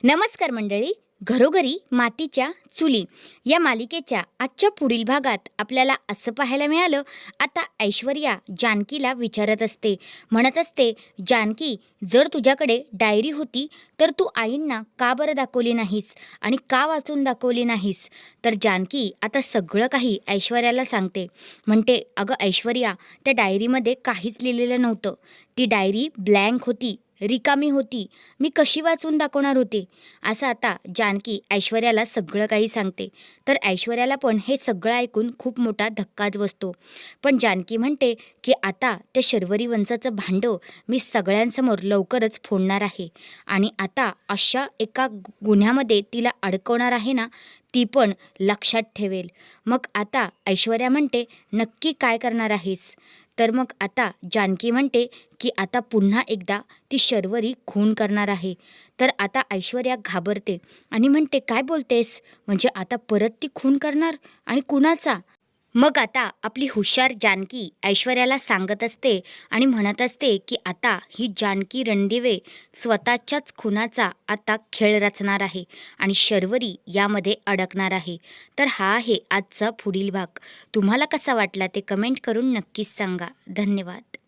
नमस्कार मंडळी. घरोघरी मातीच्या चुली या मालिकेच्या आजच्या पुढील भागात आपल्याला असं पाहायला मिळालं. आता ऐश्वर्या जानकीला विचारत असते, म्हणत असते, जानकी, जर तुझ्याकडे डायरी होती तर तू आईंना का बरं दाखवली नाहीस आणि का वाचून दाखवली नाहीस? तर जानकी आता सगळं काही ऐश्वर्याला सांगते. म्हणते, अगं ऐश्वर्या, त्या डायरीमध्ये काहीच लिहिलेलं नव्हतं. ती डायरी ब्लँक होती, रिकामी होती. मी कशी वाचून दाखवणार होते? असं आता जानकी ऐश्वर्याला सगळं काही सांगते. तर ऐश्वर्याला पण हे सगळं ऐकून खूप मोठा धक्काच बसतो. पण जानकी म्हणते की आता ते शर्वरी वंशाचं भांडं मी सगळ्यांसमोर लवकरच फोडणार आहे आणि आता अशा एका गुन्ह्यामध्ये तिला अडकवणार आहे ना, ती पण लक्षात ठेवेल. मग आता ऐश्वर्या म्हणते, नक्की काय करणार आहेस? तर मग आता जानकी म्हणते की आता पुन्हा एकदा ती शर्वरी खून करणार आहे. तर आता ऐश्वर्या घाबरते आणि म्हणते, काय बोलतेस? म्हणजे आता परत ती खून करणार? आणि कुणाचा? मग आता आपली हुशार जानकी ऐश्वर्याला सांगत असते आणि म्हणत असते की आता ही जानकी रणदिवे स्वतःच्याच खुनाचा आता खेळ रचणार आहे आणि शर्वरी यामध्ये अडकणार आहे. तर हा आहे आजचा पुढील भाग. तुम्हाला कसा वाटला ते कमेंट करून नक्कीच सांगा. धन्यवाद.